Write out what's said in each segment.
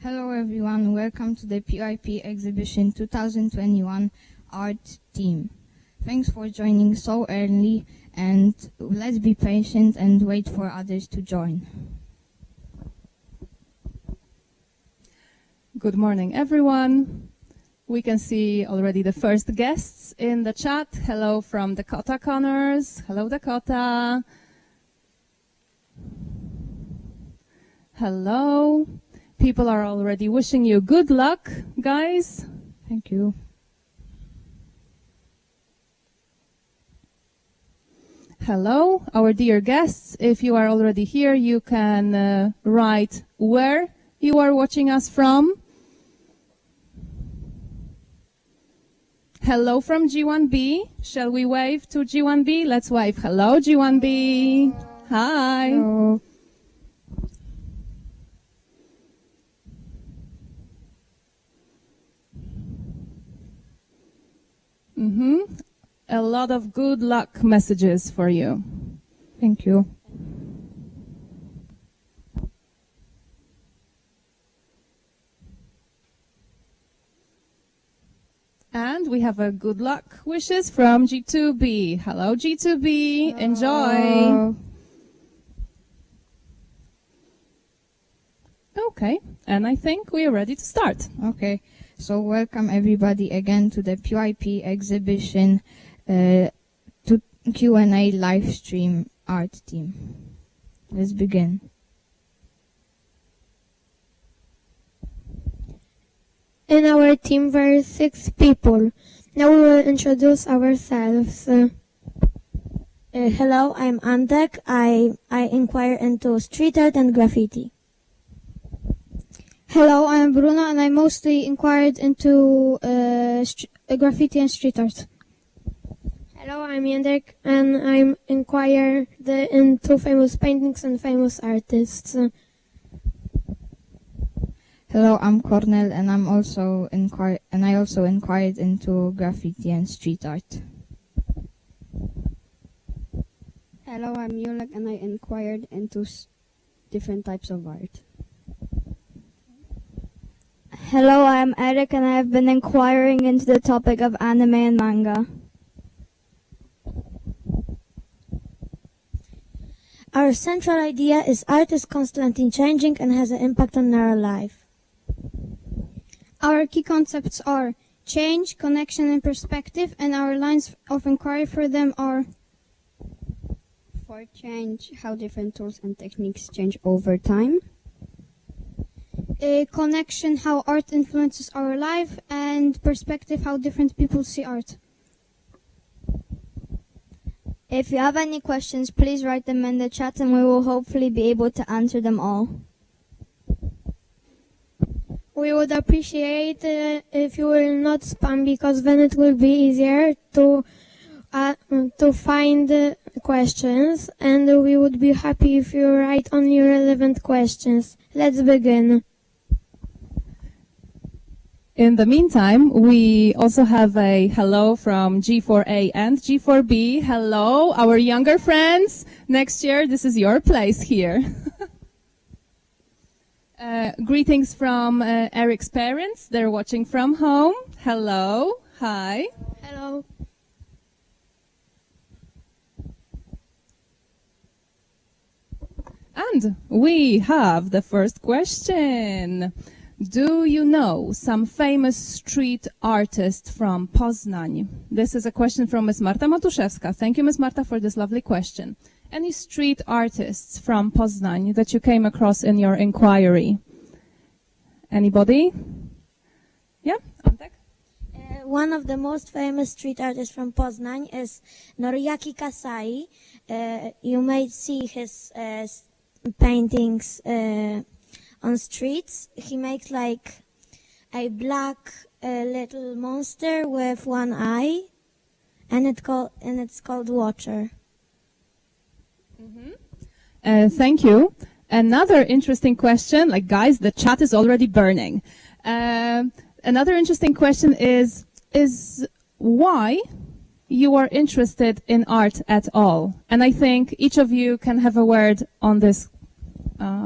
Hello everyone, welcome to the PYP exhibition 2021 art team. Thanks for joining so early, and let's be patient and wait for others to join. Good morning everyone. We can see already the first guests in the chat. Hello from Dakota Connors. Hello Dakota. Hello. People are already wishing you good luck, guys. Thank you. Hello, our dear guests. If you are already here, you can write where you are watching us from. Hello from G1B. Shall we wave to G1B? Let's wave. Hello, G1B. Hi. Hello. A lot of good luck messages for you. Thank you. And we have a good luck wishes from G2B. Hello, G2B. Hello. Enjoy. Okay, and I think we are ready to start. Okay, so welcome everybody again to the PYP exhibition to Q&A live stream art team. Let's begin. In our team there are 6 people. Now we will introduce ourselves. Hello, I'm Antek. I inquire into street art and graffiti. Hello, I'm Bruno, and I mostly inquired into graffiti and street art. Hello, I'm Jędrek, and I'm inquired into famous paintings and famous artists. Hello, I'm Cornel, and I also inquired into graffiti and street art. Hello, I'm Julek, and I inquired into different types of art. Hello, I'm Eric, and I have been inquiring into the topic of anime and manga. Our central idea is art is constantly changing and has an impact on our life. Our key concepts are change, connection, and perspective, and our lines of inquiry for them are: For change, how different tools and techniques change over time. connection, how art influences our life, and perspective, how different people see art. If you have any questions, please write them in the chat and we will hopefully be able to answer them all. We would appreciate if you will not spam, because then it will be easier to find questions, and we would be happy if you write only relevant questions. Let's begin. In the meantime, we also have a hello from G4A and G4B. Hello, our younger friends. Next year, this is your place here. Greetings from Eric's parents. They're watching from home. Hello. Hi. Hello. And we have the first question. Do you know some famous street artist from Poznań? This is a question from Ms. Marta Matuszewska. Thank you, Ms. Marta, for this lovely question. Any street artists from Poznań that you came across in your inquiry? Anybody? Yeah, Antek? One of the most famous street artists from Poznań is Noriaki Kasai. You may see his paintings on streets. He makes like a black little monster with one eye, and it's called Watcher. Thank you. Another interesting question, like guys, the chat is already burning. Another interesting question is why you are interested in art at all? And I think each of you can have a word on this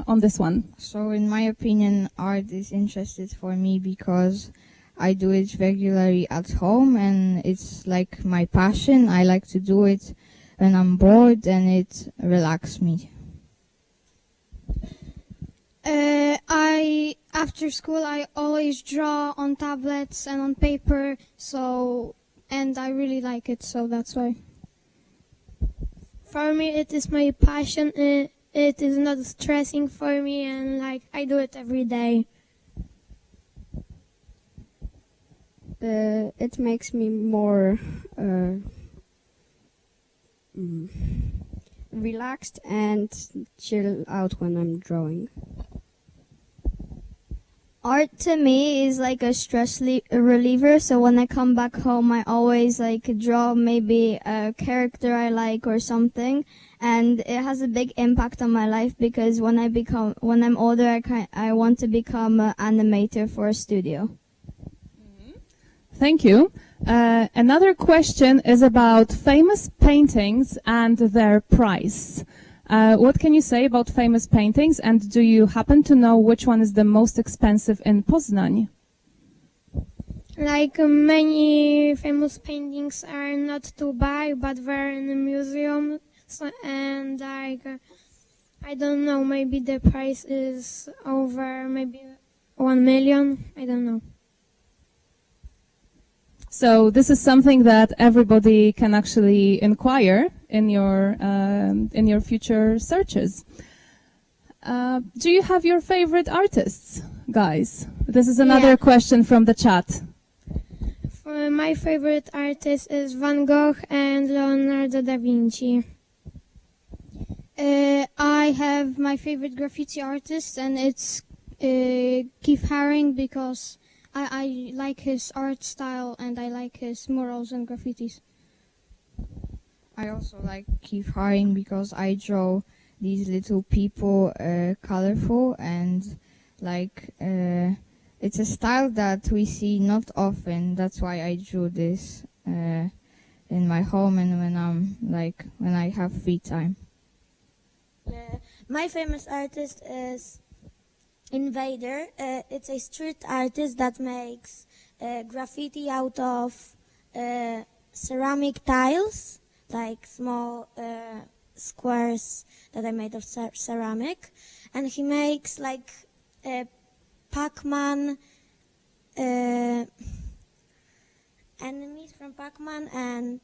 on this one? So in my opinion, art is interested for me because I do it regularly at home and it's like my passion. I like to do it when I'm bored and it relaxes me. After school, I always draw on tablets and on paper, and I really like it, so that's why. For me, it is my passion. It is not stressing for me, and I do it every day. It makes me more relaxed and chill out when I'm drawing. Art to me is like a stress reliever, so when I come back home, I always draw maybe a character I like or something, and it has a big impact on my life because when I'm older, I want to become an animator for a studio. Thank you. Another question is about famous paintings and their price. What can you say about famous paintings, and do you happen to know which one is the most expensive in Poznań? Many famous paintings are not to buy, but they're in a museum, and I don't know, maybe the price is over maybe 1 million, I don't know. So this is something that everybody can actually inquire in your future searches. Do you have your favorite artists, guys? This is another question from the chat. My favorite artist is Van Gogh and Leonardo da Vinci. I have my favorite graffiti artist, and it's Keith Haring because I like his art style and I like his murals and graffitis. I also like Keith Haring because I draw these little people colorful and it's a style that we see not often. That's why I drew this in my home and when I have free time. My famous artist is Invader. It's a street artist that makes graffiti out of ceramic tiles, like small squares that are made of ceramic, and he makes Pac-Man enemies from Pac-Man and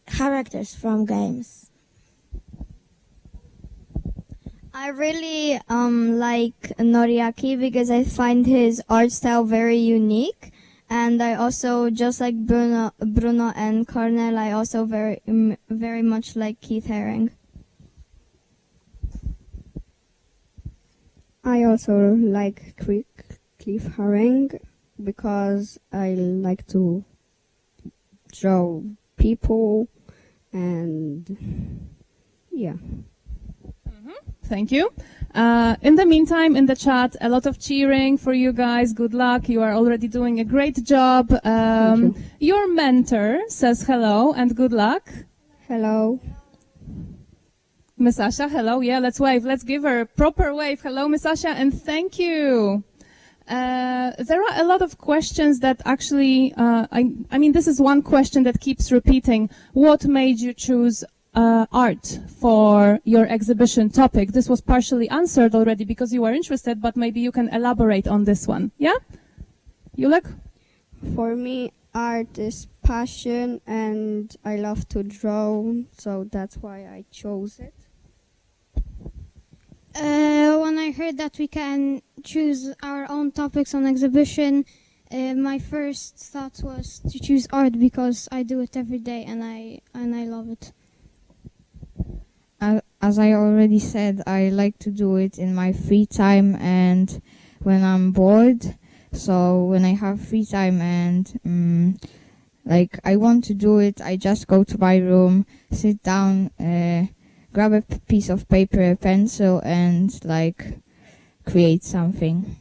characters from games. I really like Noriaki because I find his art style very unique, and I also, just like Bruno and Cornel, I also very much like Keith Haring. I also like Cliff Haring because I like to draw people and yeah. Thank you. In the meantime, in the chat, a lot of cheering for you guys. Good luck. You are already doing a great job. Your mentor says hello and good luck. Hello. Miss Asha, hello. Yeah, let's wave. Let's give her a proper wave. Hello, Miss Asha, and thank you. There are a lot of questions that actually, I mean, this is one question that keeps repeating. What made you choose art for your exhibition topic? This was partially answered already because you are interested, but maybe you can elaborate on this one. Yeah? Julek? For me, art is passion and I love to draw, so that's why I chose it. When I heard that we can choose our own topics on exhibition, my first thought was to choose art because I do it every day and I love it. As I already said, I like to do it in my free time and when I'm bored. So when I have free time and I want to do it, I just go to my room, sit down, grab a piece of paper, a pencil, and create something.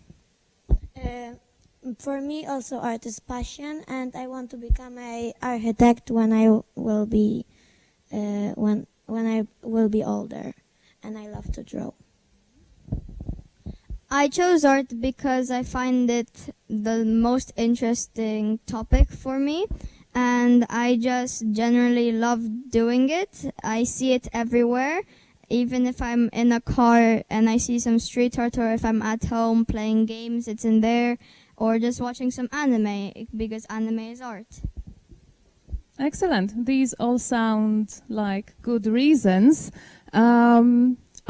For me, also art is passion, and I want to become an architect when I will be when I will be older. and I love to draw. I chose art because I find it the most interesting topic for me, and I just generally love doing it. I see it everywhere, even if I'm in a car and I see some street art, or if I'm at home playing games, it's in there, or just watching some anime, because anime is art. Excellent. These all sound like good reasons.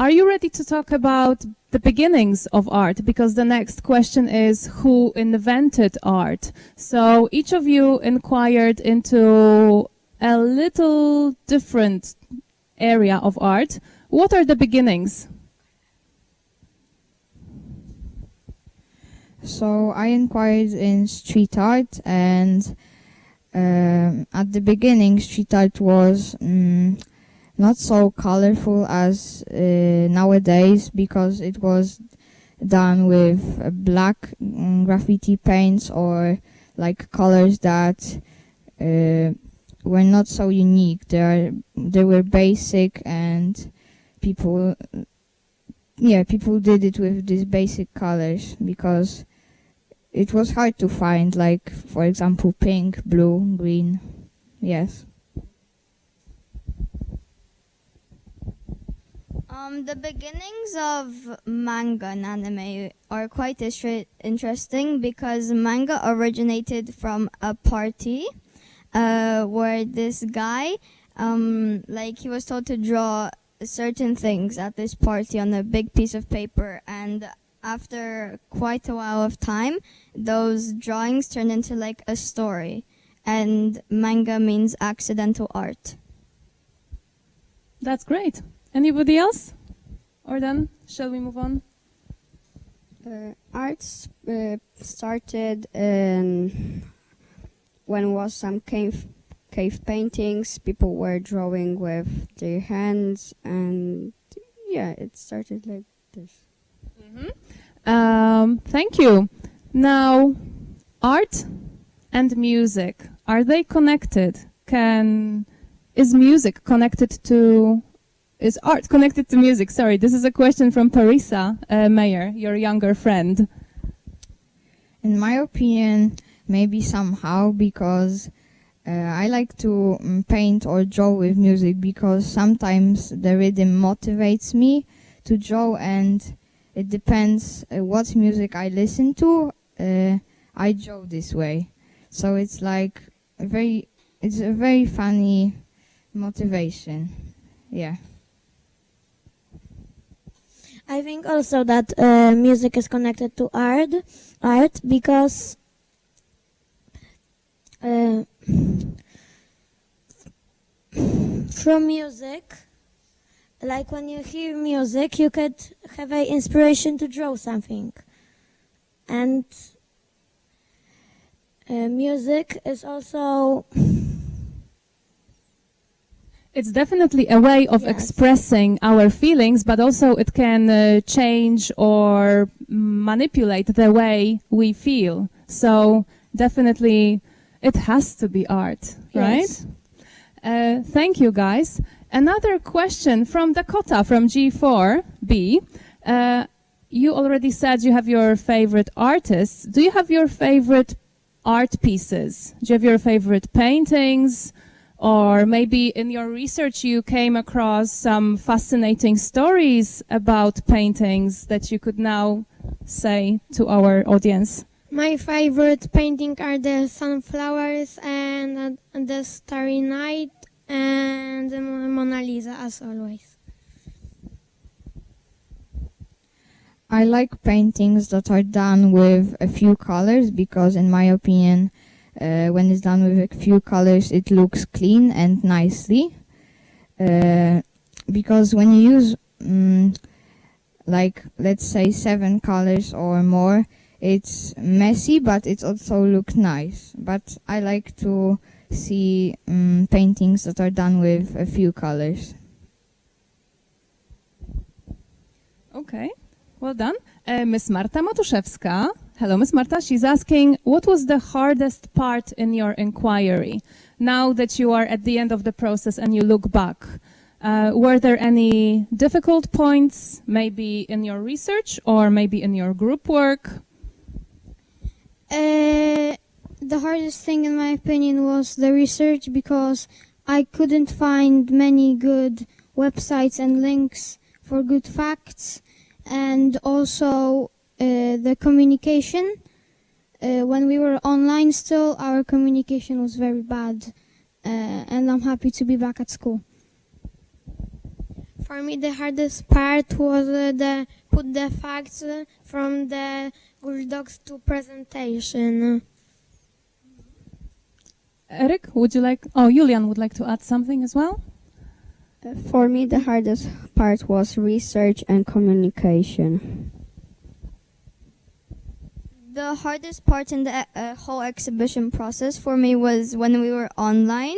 Are you ready to talk about the beginnings of art? Because the next question is, who invented art? So each of you inquired into a little different area of art. What are the beginnings? So I inquired in street art, and at the beginning street art was not so colorful as nowadays, because it was done with black graffiti paints, or like colors that were not so unique. They were basic, and people did it with these basic colors because it was hard to find, like, for example, pink, blue, green. Yes. The beginnings of manga and anime are quite interesting, because manga originated from a party where this guy, he was told to draw certain things at this party on a big piece of paper, and after quite a while of time, those drawings turned into like a story, and manga means accidental art. That's great. Anybody else? Or then, shall we move on? Art started when was some cave paintings. People were drawing with their hands, and yeah, it started like this. Thank you. Now, art and music, are they connected? Is music connected to... Is art connected to music? Sorry, this is a question from Teresa Mayer, your younger friend. In my opinion, maybe somehow, because I like to paint or draw with music, because sometimes the rhythm motivates me to draw, and it depends what music I listen to, I draw this way. So it's like it's a very funny motivation. Yeah. I think also that music is connected to art because from music, like when you hear music, you could have an inspiration to draw something. And music is also... It's definitely a way of expressing our feelings, but also it can change or manipulate the way we feel. So definitely it has to be art, right? Yes. Thank you, guys. Another question from Dakota, from G4B. You already said you have your favorite artists. Do you have your favorite art pieces? Do you have your favorite paintings? Or maybe in your research you came across some fascinating stories about paintings that you could now say to our audience. My favorite painting are the sunflowers and the Starry Night and the Mona Lisa, as always. I like paintings that are done with a few colors, because in my opinion, when it's done with a few colors, it looks clean and nicely. Because when you use, like, let's say 7 colors or more, it's messy, but it also looks nice. But I like to see paintings that are done with a few colors. Okay, well done. Miss Marta Matuszewska. Hello, Miss Marta. She's asking, what was the hardest part in your inquiry? Now that you are at the end of the process and you look back, Were there any difficult points, maybe in your research or maybe in your group work? The hardest thing, in my opinion, was the research because I couldn't find many good websites and links for good facts, and also the communication. When we were online still, our communication was very bad, and I'm happy to be back at school. For me, the hardest part was put the facts from the Google Docs to presentation. Eric, would you like? Oh, Julian would like to add something as well. For me, the hardest part was research and communication. The hardest part in the whole exhibition process for me was when we were online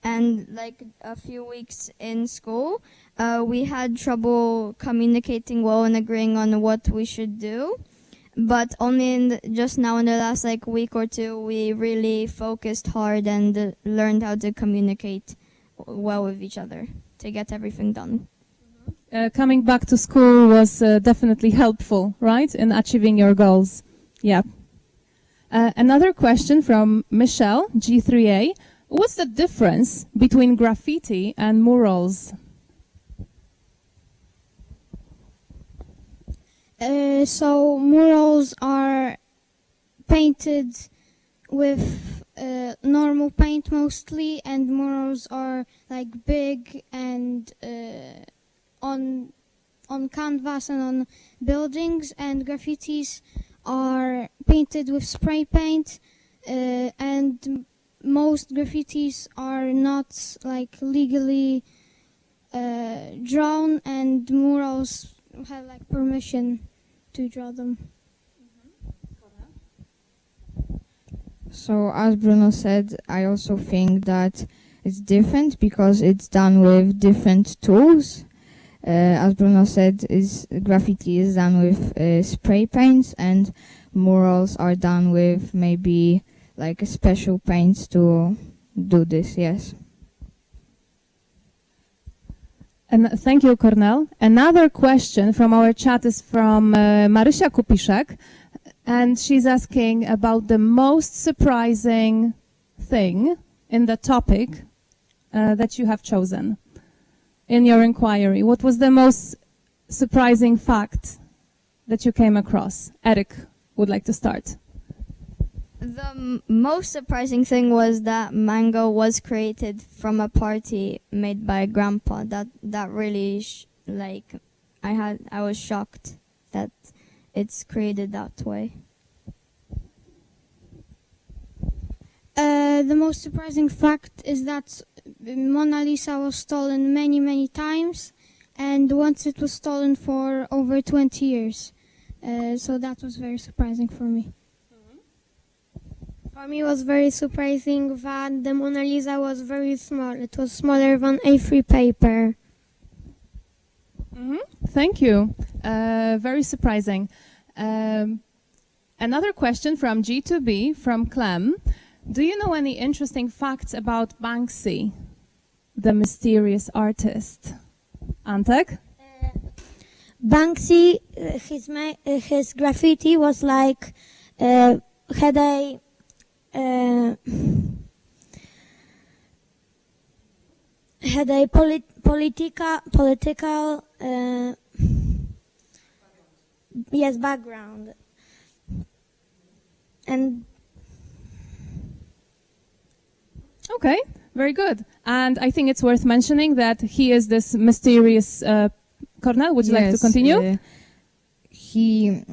and like a few weeks in school. We had trouble communicating well and agreeing on what we should do. But only just now in the last like week or two, we really focused hard and learned how to communicate well with each other to get everything done. Coming back to school was definitely helpful, right, in achieving your goals. Yeah. Another question from Michelle, G3A. What's the difference between graffiti and murals? So murals are painted with normal paint mostly, and murals are like big and on canvas and on buildings, and graffitis are painted with spray paint, and most graffitis are not like legally drawn, and murals have like permission to draw them. So as Bruno said, I also think that it's different because it's done with different tools. As Bruno said, graffiti is done with spray paints, and murals are done with maybe like a special paints to do this, yes. And thank you, Kornel. Another question from our chat is from Marysia Kupiszek, and she's asking about the most surprising thing in the topic that you have chosen in your inquiry. What was the most surprising fact that you came across? Eric would like to start. The most surprising thing was that mango was created from a party made by Grandpa. That really I was shocked that it's created that way. The most surprising fact is that Mona Lisa was stolen many, many times, and once it was stolen for over 20 years. So that was very surprising for me. For me, it was very surprising that the Mona Lisa was very small. It was smaller than A3 paper. Thank you. Very surprising. Another question from G2B, from Clem. Do you know any interesting facts about Banksy, the mysterious artist? Antek? Banksy, his graffiti was like, had a political yes, background. And Okay, very good. And I think it's worth mentioning that he is this mysterious... Kornel, would you like to continue? He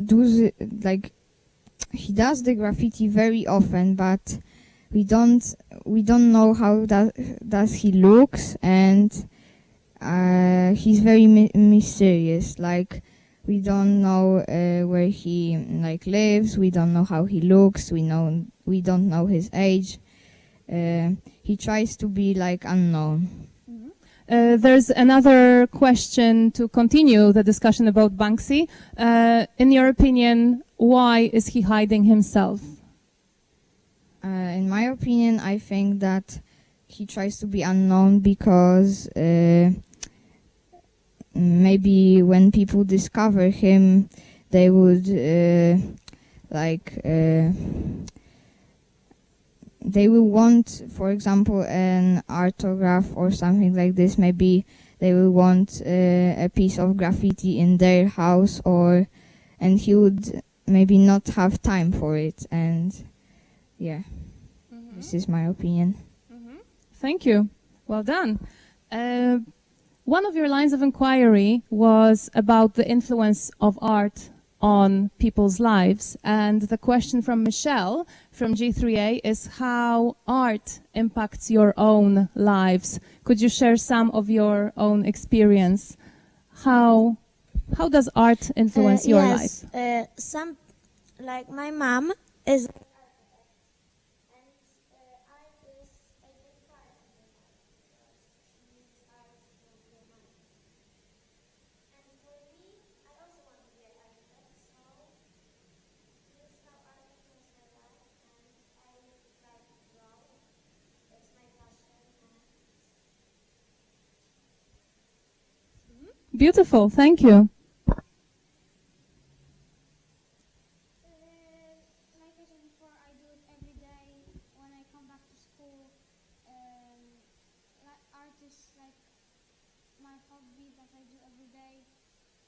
does the graffiti very often, but we don't know how does he looks, and he's very mysterious. Like, we don't know where he lives. We don't know how he looks. We don't know his age. He tries to be unknown. There's another question to continue the discussion about Banksy. In your opinion, why is he hiding himself? In my opinion, I think that he tries to be unknown because maybe when people discover him, they would they will want, for example, an autograph or something like this. Maybe they will want a piece of graffiti in their house, and he would maybe not have time for it. And yeah, this is my opinion. Thank you. Well done. One of your lines of inquiry was about the influence of art on people's lives. And the question from Michelle from G3A is how art impacts your own lives. Could you share some of your own experience? How does art influence your life? Some, like my mom is Beautiful, thank you. Like I said before, I do it every day when I come back to school. Art is like my hobby that I do every day,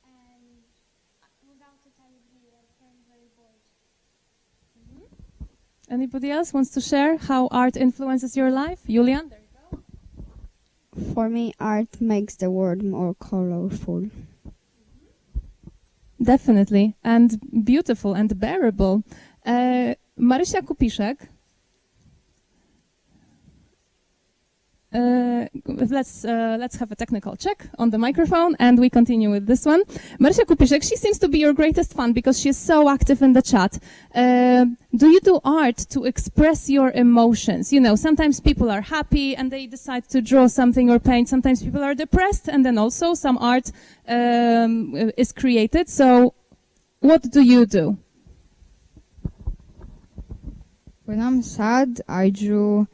and without it I would be very, very bored. Anybody else wants to share how art influences your life? Julian? There you go. For me, art makes the world more colorful. Definitely, and beautiful and bearable. Marysia Kupiszek. Let's have a technical check on the microphone, and we continue with this one. Marysia Kupiszek, she seems to be your greatest fan because she's so active in the chat. Do you do art to express your emotions? You know, sometimes people are happy and they decide to draw something or paint. Sometimes people are depressed, and then also some art is created. So, what do you do? When I'm sad, I drew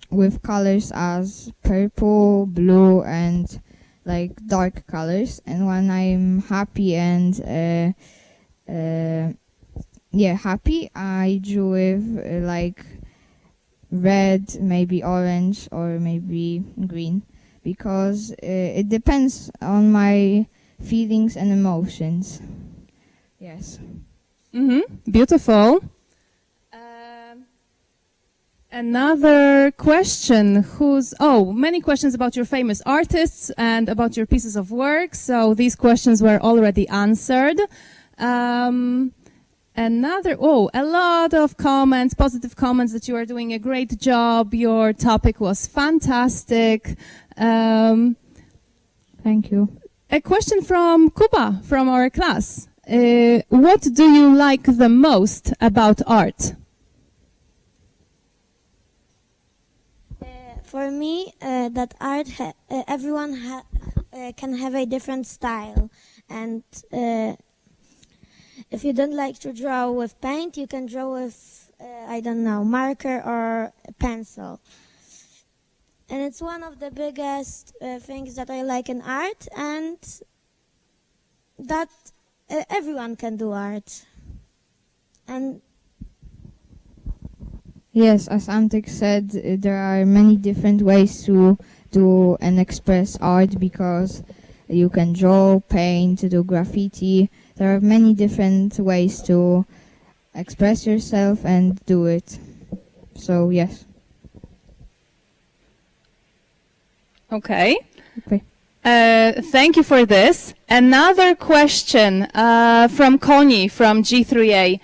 with colors as purple, blue, and like dark colors. And when I'm happy and happy, I drew with like red, maybe orange, or maybe green, because it depends on my feelings and emotions. Yes. Beautiful. Another question, many questions about your famous artists and about your pieces of work. So these questions were already answered. A lot of comments, positive comments that you are doing a great job. Your topic was fantastic. Thank you. A question from Kuba, from our class. What do you like the most about art? for me that art everyone can have a different style, and if you don't like to draw with paint, you can draw with I don't know, marker or pencil. And it's one of the biggest things that I like in art, and that everyone can do art. And yes, as Antek said, there are many different ways to do and express art, because you can draw, paint, do graffiti. There are many different ways to express yourself and do it. So, yes. Okay. Okay. Thank you for this. Another question from Connie from G3A.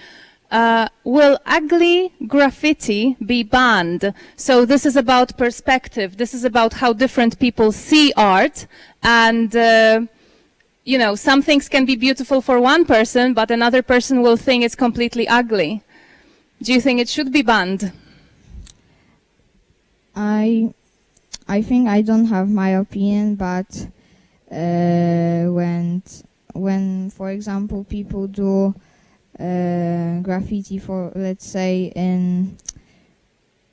Will ugly graffiti be banned? So this is about perspective. This is about how different people see art. And, you know, some things can be beautiful for one person, but another person will think it's completely ugly. Do you think it should be banned? I think I don't have my opinion, but when, for example, people do graffiti for, let's say, in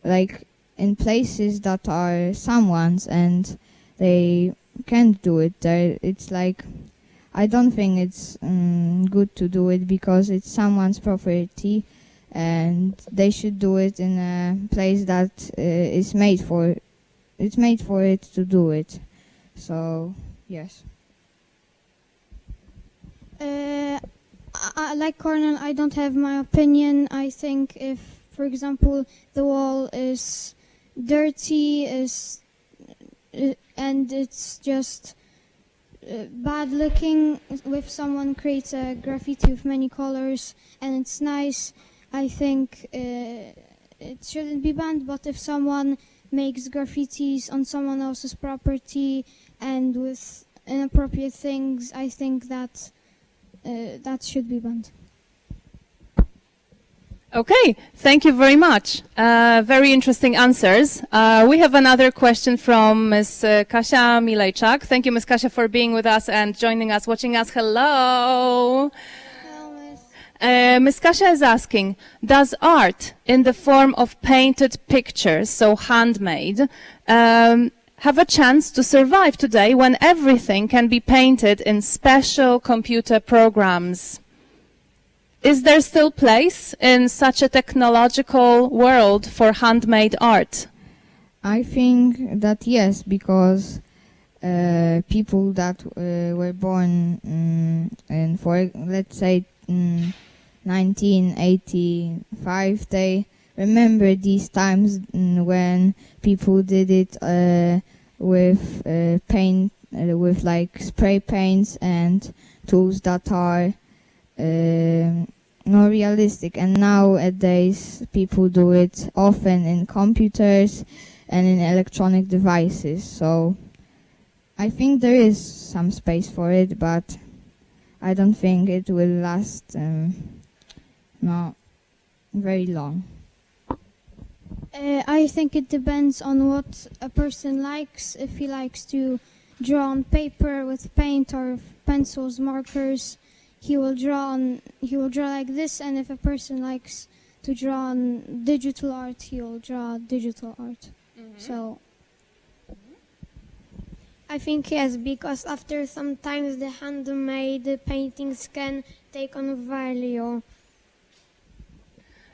like in places that are someone's and they can't do it. It's like, I don't think it's good to do it because it's someone's property and they should do it in a place that is made for it to do it. So, yes. Like Cornel, I don't have my opinion. I think if, for example, the wall is dirty, and it's just bad looking, if someone creates a graffiti with many colors and it's nice, I think it shouldn't be banned. But if someone makes graffitis on someone else's property and with inappropriate things, I think that that should be banned. Okay, thank you very much. Very interesting answers. We have another question from Ms. Kasia Milejczak. Thank you, Ms. Kasia, for being with us and joining us, watching us. Hello. Hello, Miss. Ms. Kasia is asking, does art in the form of painted pictures, so handmade, have a chance to survive today when everything can be painted in special computer programs? Is there still place in such a technological world for handmade art? I think that yes, because people that were born in, for let's say 1985, they remember these times when people did it with paint, with like spray paints and tools that are more realistic, and nowadays people do it often in computers and in electronic devices. So I think there is some space for it, but I don't think it will last not very long. I think it depends on what a person likes. If he likes to draw on paper with paint or pencils, markers, he will draw like this, and if a person likes to draw on digital art, he will draw digital art. So I think yes, because after sometimes the handmade paintings can take on value.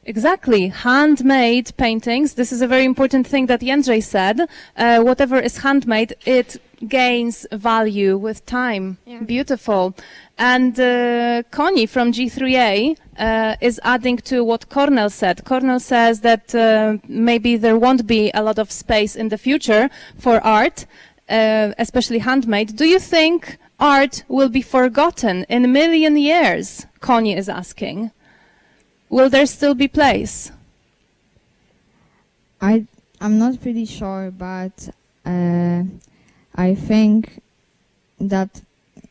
Exactly. Handmade paintings. This is a very important thing that Jędrzej said. Whatever is handmade, it gains value with time. Yeah. Beautiful. And Connie from G3A is adding to what Cornel said. Cornel says that maybe there won't be a lot of space in the future for art, especially handmade. Do you think art will be forgotten in a million years? Connie is asking. Will there still be place? I'm not pretty sure, but I think that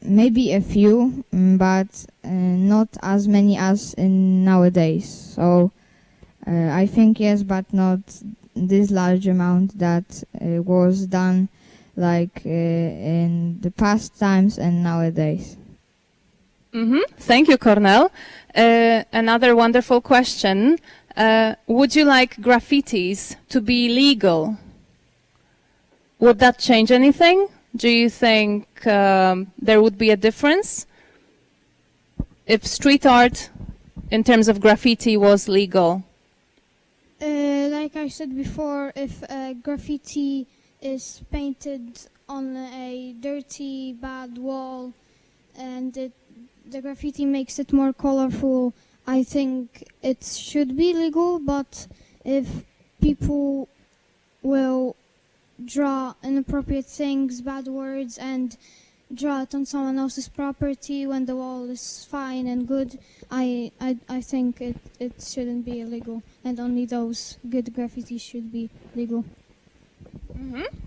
maybe a few, but not as many as in nowadays. So I think yes, but not this large amount that was done like in the past times and nowadays. Thank you, Cornel. Another wonderful question. Would you like graffitis to be legal? Would that change anything? Do you think there would be a difference if street art in terms of graffiti was legal? like I said before, if a graffiti is painted on a dirty, bad wall and the graffiti makes it more colorful, I think it should be legal. But if people will draw inappropriate things, bad words, and draw it on someone else's property when the wall is fine and good, I think it shouldn't be illegal, and only those good graffiti should be legal.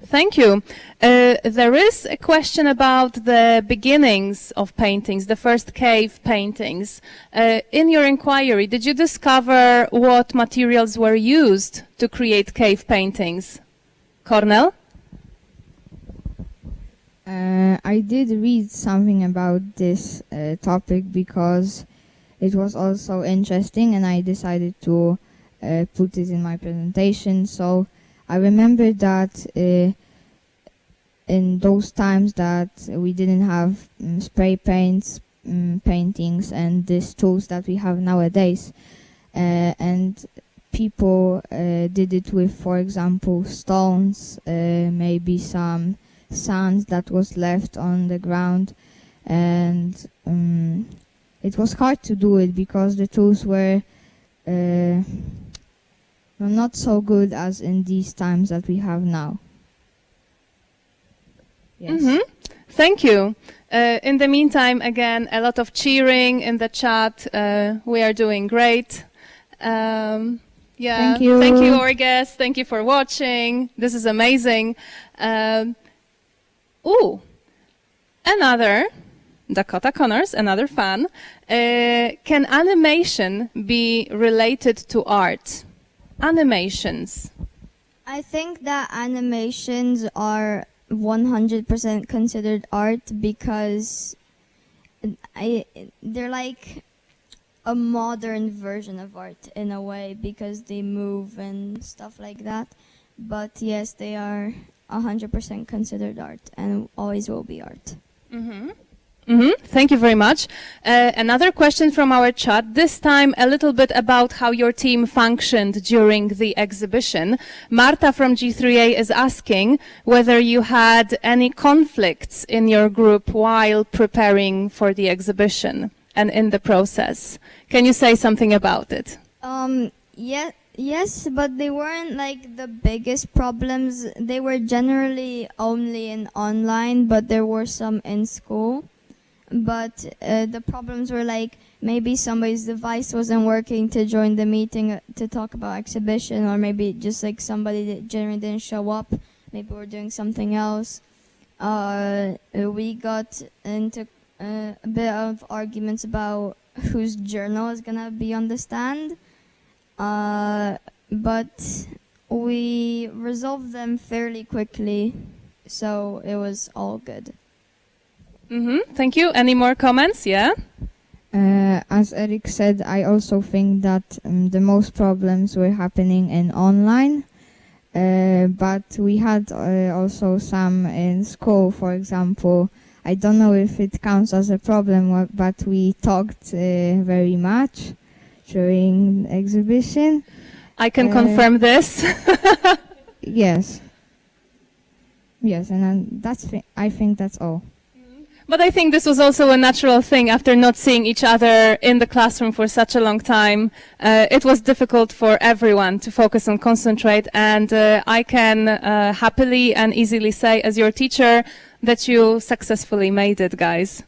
Thank you. There is a question about the beginnings of paintings, the first cave paintings. In your inquiry, did you discover what materials were used to create cave paintings? Cornel? I did read something about this topic because it was also interesting, and I decided to put it in my presentation. So I remember that in those times that we didn't have spray paints, paintings, and these tools that we have nowadays, and people did it with, for example, stones, maybe some sand that was left on the ground, and it was hard to do it because the tools were not so good as in these times that we have now. Yes. Thank you. In the meantime, again, a lot of cheering in the chat. We are doing great. Yeah. Thank you. Thank you, our guests. Thank you for watching. This is amazing. Another Dakota Connors, another fan. Can animation be related to art? Animations. I think that animations are 100% considered art because they're like a modern version of art in a way because they move and stuff like that. But yes, they are 100% considered art and always will be art. Thank you very much. Another question from our chat, this time a little bit about how your team functioned during the exhibition. Marta from G3A is asking whether you had any conflicts in your group while preparing for the exhibition and in the process. Can you say something about it? Yes, but they weren't like the biggest problems. They were generally only in online, but there were some in school. But the problems were like maybe somebody's device wasn't working to join the meeting to talk about exhibition, or maybe just like somebody that generally didn't show up. Maybe we're doing something else. We got into a bit of arguments about whose journal is gonna be on the stand. But we resolved them fairly quickly, so it was all good. Thank you. Any more comments? Yeah? As Eric said, I also think that the most problems were happening in online, but we had also some in school, for example. I don't know if it counts as a problem, but we talked very much during the exhibition. I can confirm this. Yes. Yes, and I think that's all. But I think this was also a natural thing after not seeing each other in the classroom for such a long time. It was difficult for everyone to focus and concentrate, and I can happily and easily say as your teacher that you successfully made it, guys.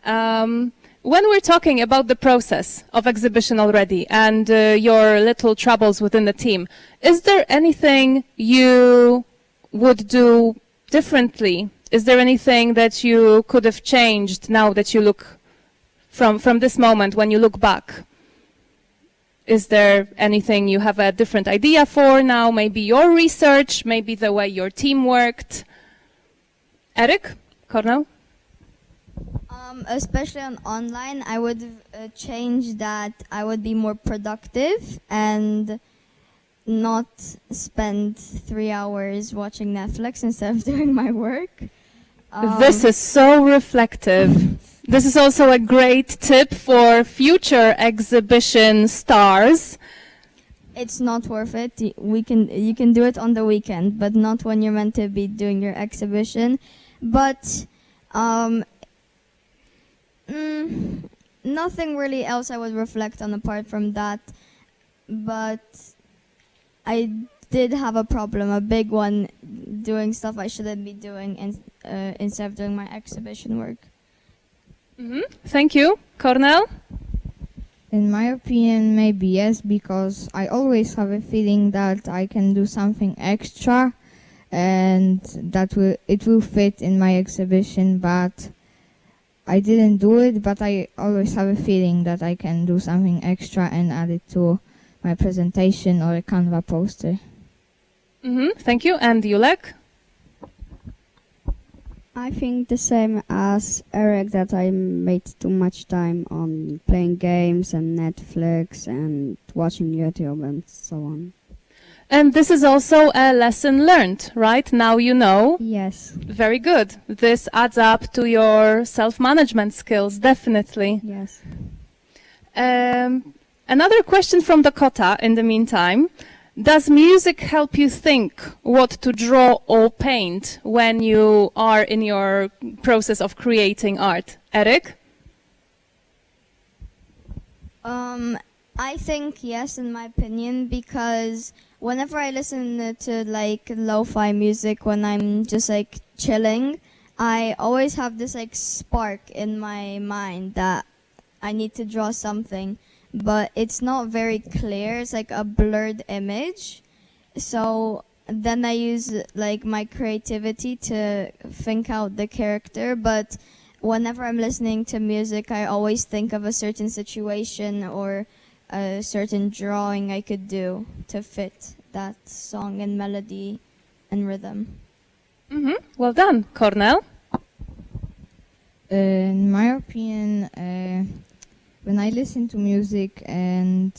When we're talking about the process of exhibition already and your little troubles within the team, is there anything you would do differently? Is there anything that you could have changed now that you look from this moment when you look back? Is there anything you have a different idea for now? Maybe your research, maybe the way your team worked? Eric? Cornel? Especially on online, I would change that I would be more productive and not spend 3 hours watching Netflix instead of doing my work. This is so reflective. This is also a great tip for future exhibition stars. It's not worth it. You can do it on the weekend, but not when you're meant to be doing your exhibition. But nothing really else I would reflect on apart from that. But I did have a problem, a big one, doing stuff I shouldn't be doing instead of doing my exhibition work. Thank you. Cornel? In my opinion, maybe yes, because I always have a feeling that I can do something extra and that it will fit in my exhibition, but I didn't do it, but I always have a feeling that I can do something extra and add it to my presentation or a Canva poster. Thank you. And Julek? I think the same as Eric, that I made too much time on playing games and Netflix and watching YouTube and so on. And this is also a lesson learned, right? Now you know. Yes. Very good. This adds up to your self-management skills, definitely. Yes. Another question from Dakota in the meantime. Does music help you think what to draw or paint when you are in your process of creating art? Eric? I think yes, in my opinion, because whenever I listen to like lo-fi music when I'm just like chilling, I always have this like spark in my mind that I need to draw something, but it's not very clear. It's like a blurred image. So then I use like my creativity to think out the character, but whenever I'm listening to music, I always think of a certain situation or a certain drawing I could do to fit that song and melody and rhythm. Well done. Cornel? In my opinion, when I listen to music and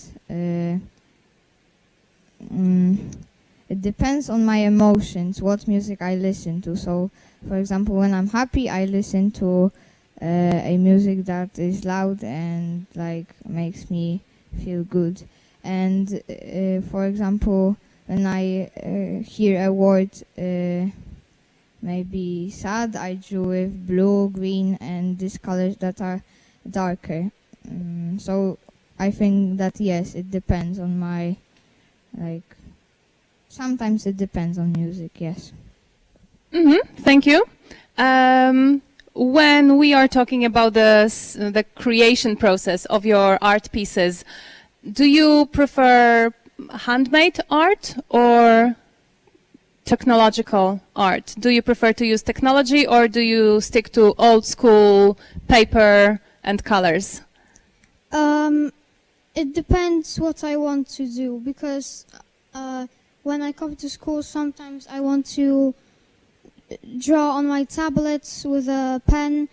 it depends on my emotions, what music I listen to. So, for example, when I'm happy, I listen to a music that is loud and like makes me feel good. And for example, when I hear a word maybe sad, I drew with blue, green, and these colors that are darker. So I think that yes, it depends on my like. Sometimes it depends on music. Yes. Thank you. When we are talking about the creation process of your art pieces, do you prefer handmade art or technological art? Do you prefer to use technology or do you stick to old school paper and colors? It depends what I want to do, because when I come to school, sometimes I want to draw on my tablets with a pen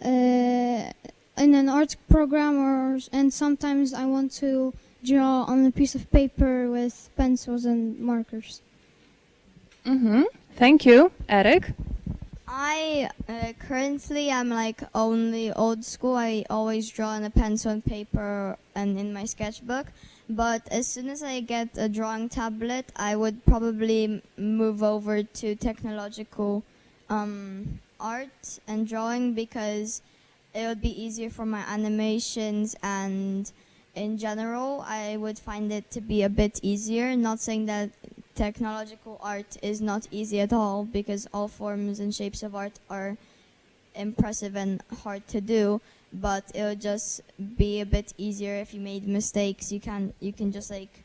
in an art program, and sometimes I want to draw on a piece of paper with pencils and markers. Thank you. Eric? I currently I'm like only old school. I always draw on a pencil and paper and in my sketchbook. But as soon as I get a drawing tablet, I would probably move over to technological art and drawing, because it would be easier for my animations, and in general I would find it to be a bit easier. Not saying that technological art is not easy at all, because all forms and shapes of art are impressive and hard to do, but it would just be a bit easier. If you made mistakes, you can just like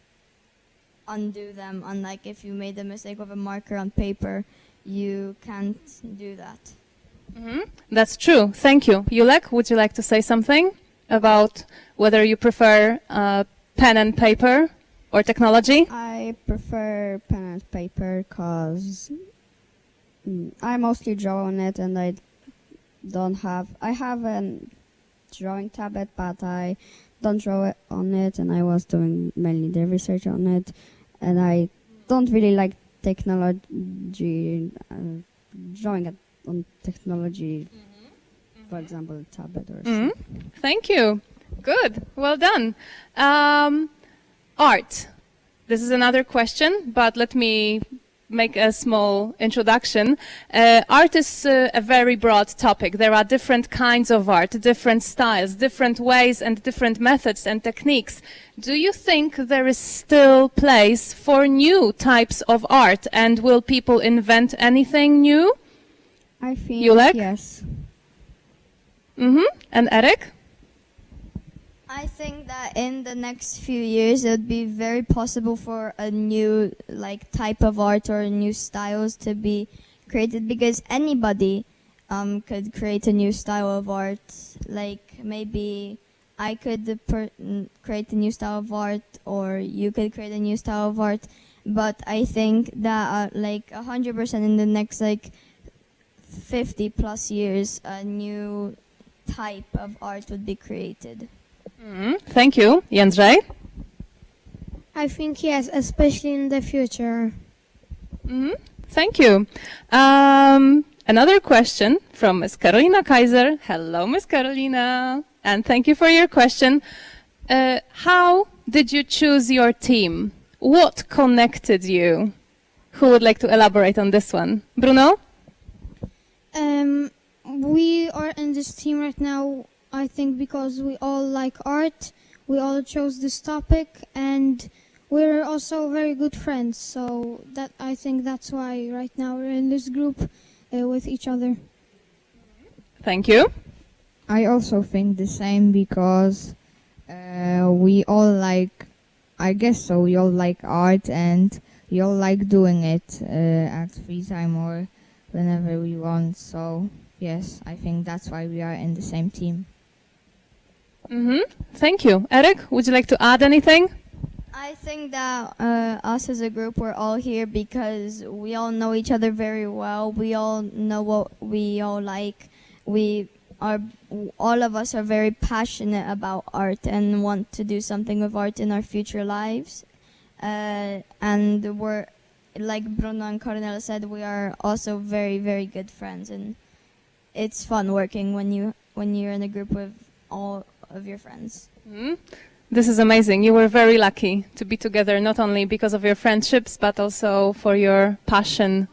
undo them, unlike if you made a mistake with a marker on paper, you can't do that. That's true. Thank you. Julek, would you like to say something about whether you prefer pen and paper or technology? I prefer pen and paper because I mostly draw on it, and I have a drawing tablet, but I don't draw it on it, and I was doing mainly the research on it, and I don't really like technology, drawing it on technology, for example, tablet or something. Thank you. Good. Well done. Art. This is another question, but let me make a small introduction. Art is a very broad topic. There are different kinds of art, different styles, different ways and different methods and techniques. Do you think there is still place for new types of art, and will people invent anything new? I think Julek? yes. And Eric? I think that in the next few years it would be very possible for a new like type of art or new styles to be created, because anybody could create a new style of art. Like maybe I could create a new style of art, or you could create a new style of art. But I think that like 100% in the next like 50 plus years, a new type of art would be created. Thank you. Jędrzej? I think yes, especially in the future. Thank you. Another question from Ms. Karolina Kaiser. Hello, Ms. Karolina, and thank you for your question. How did you choose your team? What connected you? Who would like to elaborate on this one? Bruno? We are in this team right now, I think, because we all like art. We all chose this topic, and we're also very good friends. So that I think that's why right now we're in this group with each other. Thank you. I also think the same because we all like, I guess so, we all like art and we all like doing it at free time or whenever we want. So yes, I think that's why we are in the same team. Thank you. Eric, would you like to add anything? I think that us as a group, we're all here because we all know each other very well. We all know what we all like. All of us are very passionate about art and want to do something with art in our future lives. And we're, like Bruno and Coronel said, we are also very, very good friends. And it's fun working when you're in a group with all of your friends. This is amazing. You were very lucky to be together, not only because of your friendships, but also for your passion.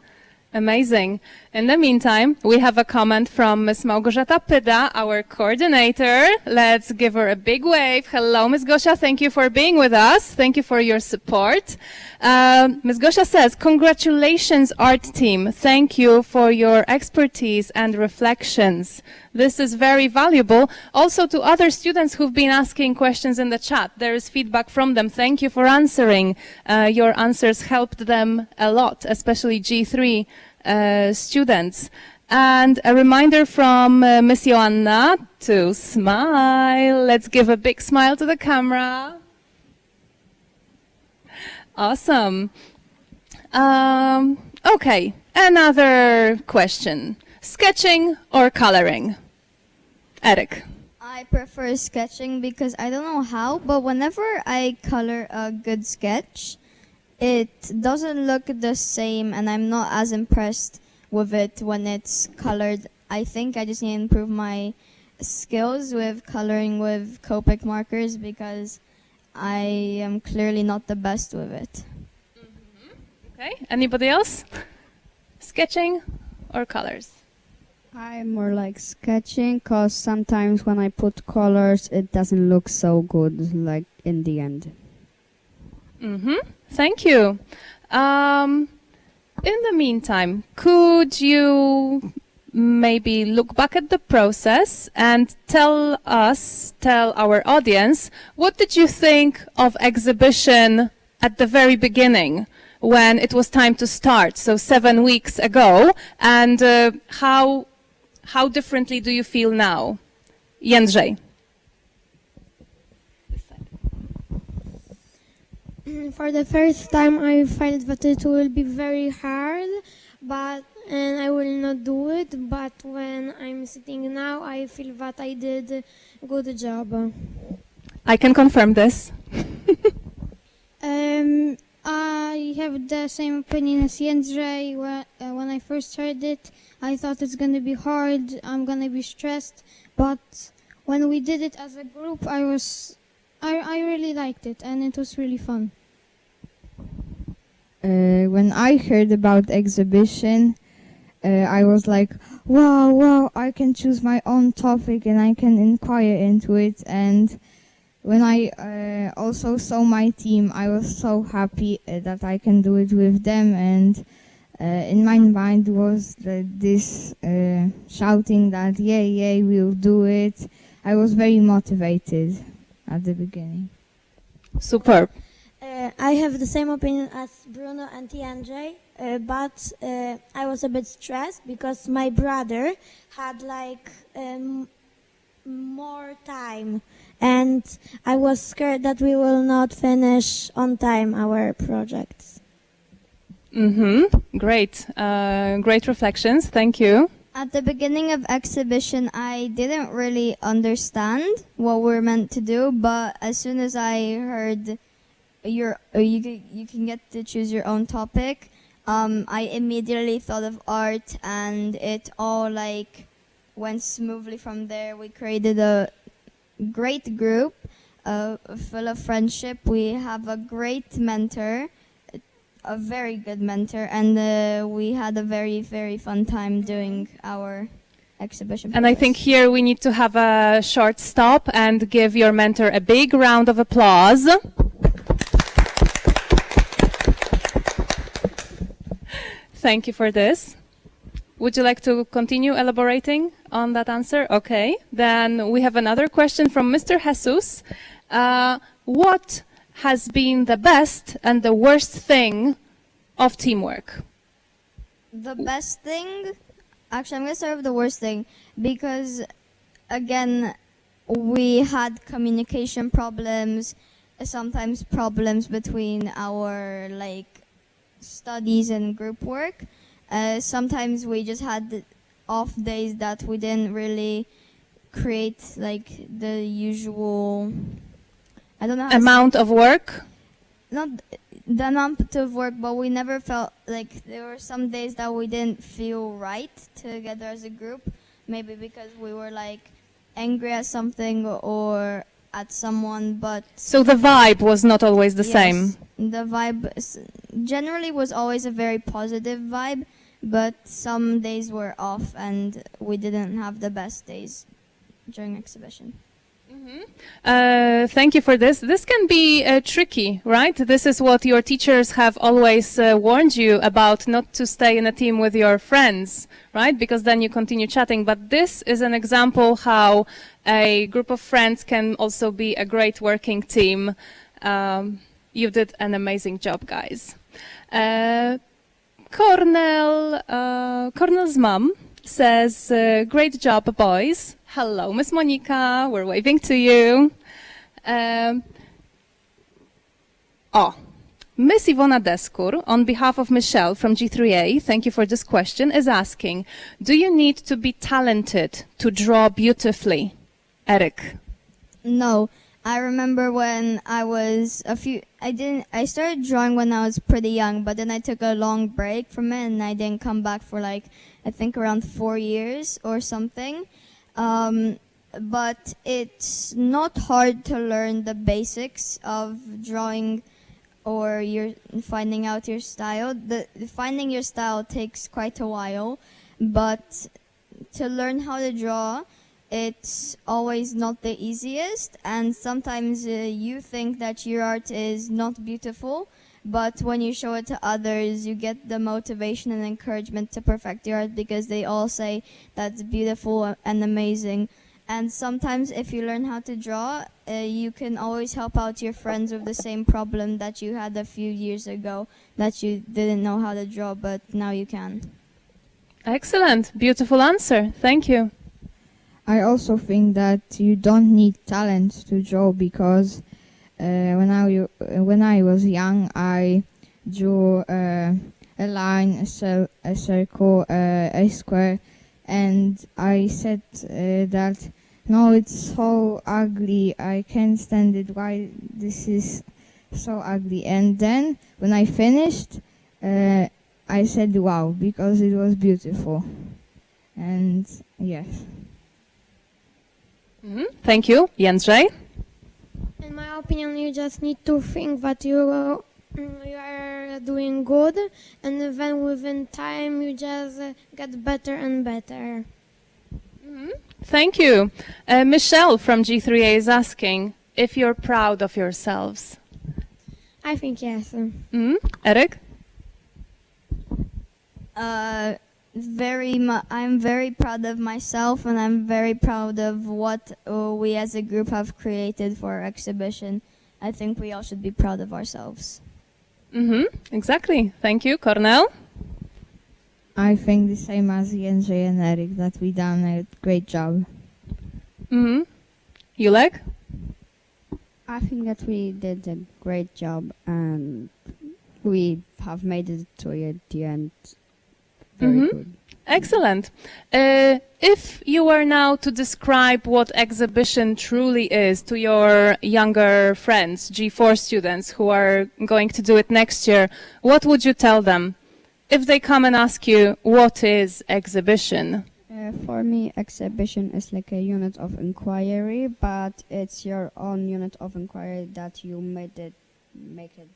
Amazing. In the meantime, we have a comment from Ms. Małgorzata Pyda, our coordinator. Let's give her a big wave. Hello, Ms. Gosia. Thank you for being with us. Thank you for your support. Ms. Gosia says, congratulations, art team. Thank you for your expertise and reflections. This is very valuable. Also to other students who've been asking questions in the chat. There is feedback from them. Thank you for answering. Your answers helped them a lot, especially G3 students. And a reminder from Miss Joanna to smile. Let's give a big smile to the camera. Awesome. Okay, another question. Sketching or coloring? Eric. I prefer sketching because I don't know how, but whenever I color a good sketch, it doesn't look the same and I'm not as impressed with it when it's colored. I think I just need to improve my skills with coloring with Copic markers because I am clearly not the best with it. Okay, anybody else? Sketching or colors? I'm more like sketching because sometimes when I put colors, it doesn't look so good, like in the end. Thank you. In the meantime, could you maybe look back at the process and tell our audience, what did you think of exhibition at the very beginning when it was time to start, so 7 weeks ago, and how differently do you feel now? Jędrzej. For the first time, I felt that it will be very hard, and I will not do it. But when I'm sitting now, I feel that I did a good job. I can confirm this. I have the same opinion as Jędrzej. When I first heard it, I thought it's going to be hard, I'm going to be stressed. But when we did it as a group, I really liked it, and it was really fun. When I heard about exhibition, I was like, wow, I can choose my own topic and I can inquire into it. And when I also saw my team, I was so happy that I can do it with them. And in my mind was this shouting that, yeah, we'll do it. I was very motivated at the beginning. Superb. I have the same opinion as Bruno and Jędrzej, but I was a bit stressed because my brother had like more time, and I was scared that we will not finish on time our projects. Great. Great reflections. Thank you. At the beginning of exhibition, I didn't really understand what we're meant to do, but as soon as I heard you can get to choose your own topic. I immediately thought of art, and it all like went smoothly from there. We created a great group full of friendship. We have a great mentor, a very good mentor, and we had a very, very fun time doing our exhibition. And I think here we need to have a short stop and give your mentor a big round of applause. Thank you for this. Would you like to continue elaborating on that answer? Okay. Then we have another question from Mr. Jesus. What has been the best and the worst thing of teamwork? The best thing, actually, I'm going to start with the worst thing, because, again, we had communication problems, sometimes problems between our, studies and group work. Sometimes we just had off days that we didn't really create, the usual, I don't know how amount of work? Not the amount of work, but we never felt like there were some days that we didn't feel right together as a group. Maybe because we were angry at something or at someone, but So the vibe was not always the same. The vibe generally was always a very positive vibe, but some days were off and we didn't have the best days during exhibition. Thank you for this. This can be tricky, right? This is what your teachers have always warned you about, not to stay in a team with your friends, right? Because then you continue chatting. But this is an example how a group of friends can also be a great working team. You did an amazing job, guys. Cornel's mom says, great job, boys. Hello, Miss Monica. We're waving to you. Miss Iwona Deskur, on behalf of Michelle from G3A, thank you for this question, is asking, do you need to be talented to draw beautifully? Eric. No. I remember when I was I started drawing when I was pretty young, but then I took a long break from it and I didn't come back for I think around 4 years or something. But it's not hard to learn the basics of drawing or finding out your style. Finding your style takes quite a while, but to learn how to draw, it's always not the easiest, and sometimes you think that your art is not beautiful, but when you show it to others, you get the motivation and encouragement to perfect your art because they all say that's beautiful and amazing. And sometimes if you learn how to draw, you can always help out your friends with the same problem that you had a few years ago, that you didn't know how to draw, but now you can. Excellent. Beautiful answer. Thank you. I also think that you don't need talent to draw, because when I was young, I drew a line, a circle, a square, and I said that no, it's so ugly. I can't stand it. Why this is so ugly? And then when I finished, I said wow, because it was beautiful. And yes. Thank you. Jędrzej? In my opinion, you just need to think that you are doing good, and then within time you just get better and better. Thank you. Michelle from G3A is asking if you're proud of yourselves. I think yes. Eric? I'm very proud of myself, and I'm very proud of what we as a group have created for our exhibition. I think we all should be proud of ourselves. Exactly. Thank you. Cornel? I think the same as Jędrzej and Eric, that we done a great job. Julek? I think that we did a great job and we have made it to the end very good. Excellent. If you were now to describe what exhibition truly is to your younger friends, G4 students who are going to do it next year, what would you tell them? If they come and ask you, what is exhibition? For me, exhibition is like a unit of inquiry, but it's your own unit of inquiry that you make it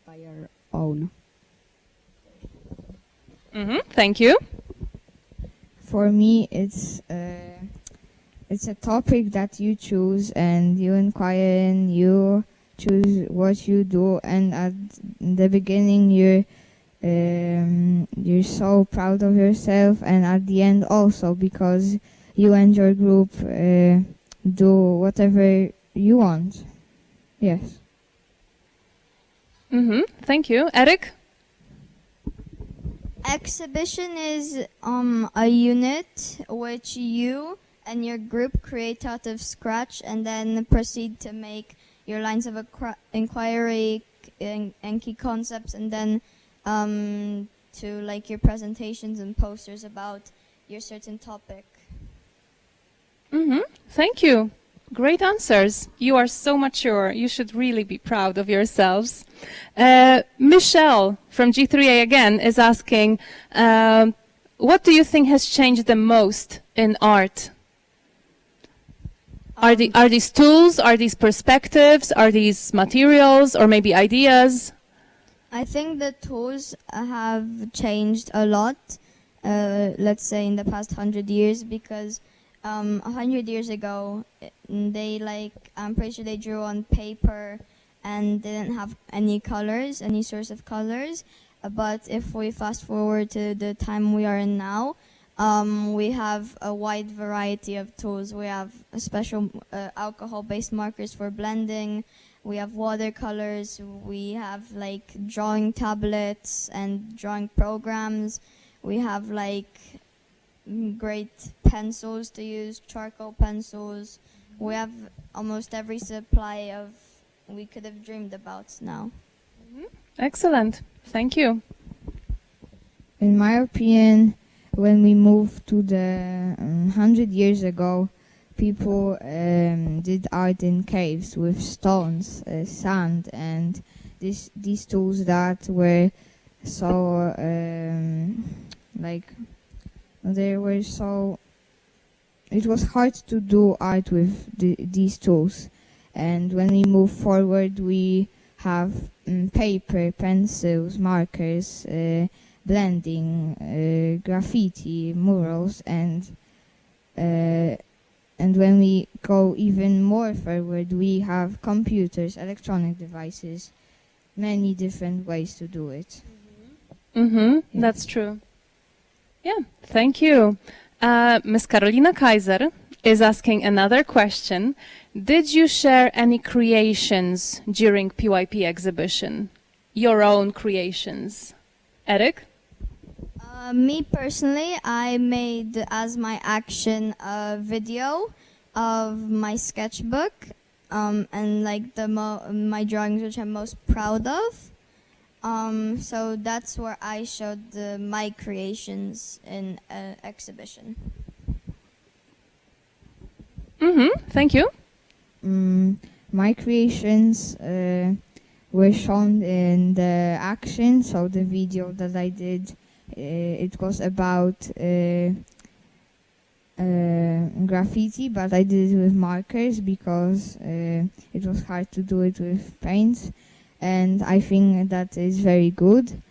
by your own. Thank you. For me, it's a topic that you choose and you inquire in, you choose what you do, and at the beginning you're so proud of yourself, and at the end also because you and your group do whatever you want. Yes. Thank you. Eric? Exhibition is a unit which you and your group create out of scratch and then proceed to make your lines of inquiry and key concepts, and then to like your presentations and posters about your certain topic. Thank you. Great answers. You are so mature. You should really be proud of yourselves. Michelle from G3A again is asking, what do you think has changed the most in art? Are these tools? Are these perspectives? Are these materials or maybe ideas? I think the tools have changed a lot, let's say in the past 100 years, because 100 years ago, I'm pretty sure they drew on paper and didn't have any colors, any source of colors. But if we fast forward to the time we are in now, we have a wide variety of tools. We have special alcohol-based markers for blending. We have watercolors. We have like drawing tablets and drawing programs. We have like great pencils to use, charcoal pencils. We have almost every supply of we could have dreamed about now. Excellent. Thank you. In my opinion, when we moved to the 100 years ago, people did art in caves with stones, sand, and these tools that were so it was hard to do art with these tools. And when we move forward, we have paper, pencils, markers, blending, graffiti, murals, and when we go even more forward, we have computers, electronic devices, many different ways to do it. Yes. That's true. Yeah, thank you. Ms. Karolina Kaiser is asking another question. Did you share any creations during PYP exhibition? Your own creations? Eric? Me personally, I made as my action a video of my sketchbook and like my drawings which I'm most proud of. So that's where I showed my creations in an exhibition. Thank you. My creations were shown in the action, so the video that I did, it was about graffiti, but I did it with markers because it was hard to do it with paints, and I think that is very good.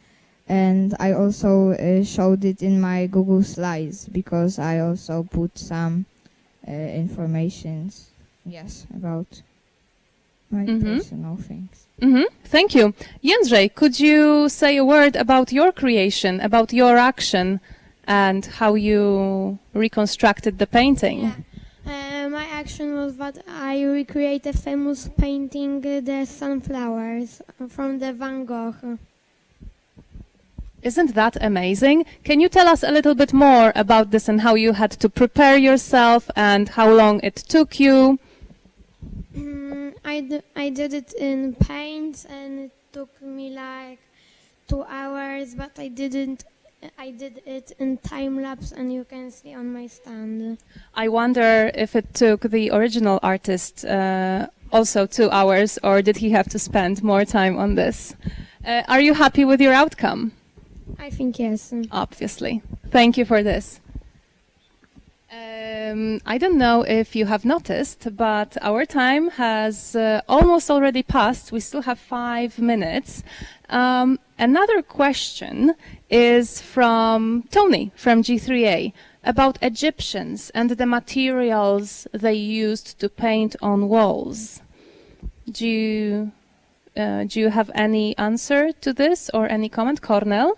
And I also showed it in my Google Slides because I also put some informations, about my personal things. Thank you. Jędrzej, could you say a word about your creation, about your action, and how you reconstructed the painting? Yeah. My action was that I recreate a famous painting, the sunflowers, from the Van Gogh. Isn't that amazing? Can you tell us a little bit more about this and how you had to prepare yourself and how long it took you? I did it in paint and it took me like 2 hours, but I didn't I did it in time lapse, and you can see on my stand. I wonder if it took the original artist also 2 hours, or did he have to spend more time on this? Are you happy with your outcome? I think yes. Obviously. Thank you for this. I don't know if you have noticed, but our time has almost already passed. We still have 5 minutes. Another question is from Tony from G3A about Egyptians and the materials they used to paint on walls. Do you have any answer to this or any comment, Cornel?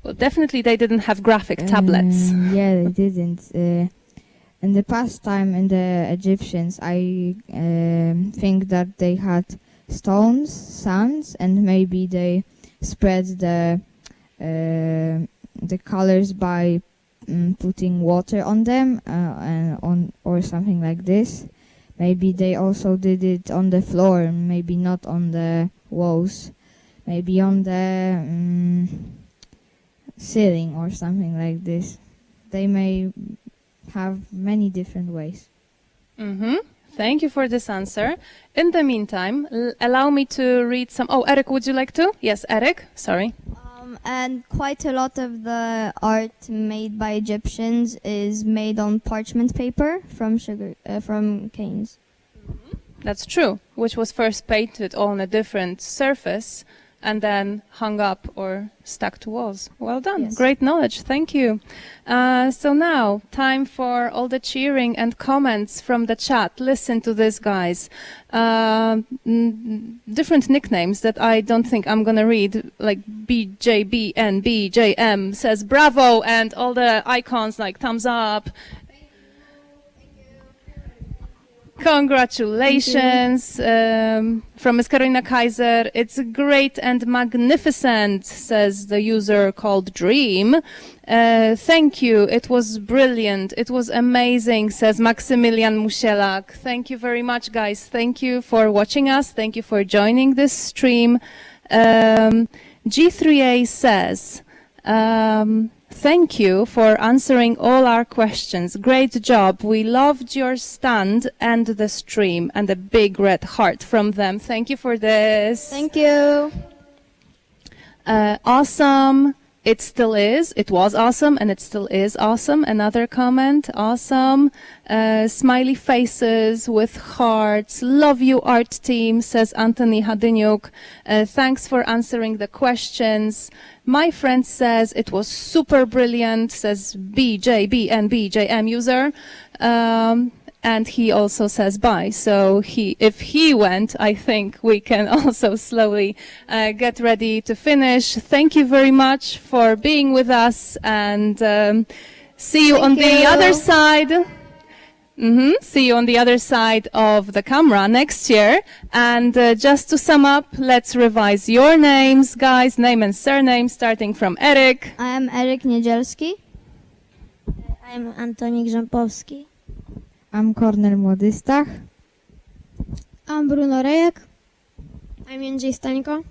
Well, definitely they didn't have graphic tablets. Yeah, they didn't. In the past time, in the Egyptians, I think that they had stones, sands, and maybe they spread the colors by putting water on them or something like this. Maybe they also did it on the floor, maybe not on the walls, maybe on the ceiling or something like this. They may have many different ways. Thank you for this answer. In the meantime, allow me to read some... Oh, Eric, would you like to? Yes, Eric, sorry. And quite a lot of the art made by Egyptians is made on parchment paper from canes. That's true, which was first painted on a different surface and then hung up or stuck to walls. Well done. Yes. Great knowledge. Thank you. So now, time for all the cheering and comments from the chat. Listen to this, guys. Different nicknames that I don't think I'm going to read, like BJBNBJM says bravo, and all the icons like thumbs up. Congratulations from Ms. Karolina Kaiser. It's great and magnificent, says the user called Dream. Thank you. It was brilliant. It was amazing, says Maximilian Musielak. Thank you very much, guys. Thank you for watching us. Thank you for joining this stream. G3A says, thank you for answering all our questions. Great job. We loved your stand and the stream, and a big red heart from them. Thank you for this. Thank you. Awesome. It still is. It was awesome, and it still is awesome. Another comment. Awesome. Smiley faces with hearts. Love you, art team, says Anthony Hadyniuk. Thanks for answering the questions. My friend says it was super brilliant, says BJBNBJM user. And he also says bye. So if he went, I think we can also slowly get ready to finish. Thank you very much for being with us, and see you on the other side. See you on the other side of the camera next year. And just to sum up, let's revise your names, guys, name and surname, starting from Eric. I am Eric Niedzielski. I'm Antoni Grzampowski. I'm Kornel Młodystach. I'm Bruno Rejek. I'm Jędrzej Stańko.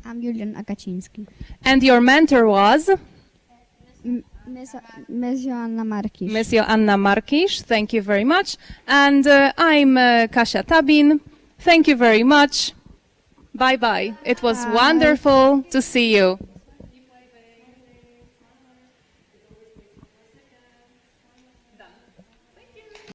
I'm Julian Akaciński. And your mentor was? Miss Joanna Markisz. Miss Joanna Markisz. Thank you very much. And I'm Kasia Tabin. Thank you very much. Bye-bye. It was wonderful to see you.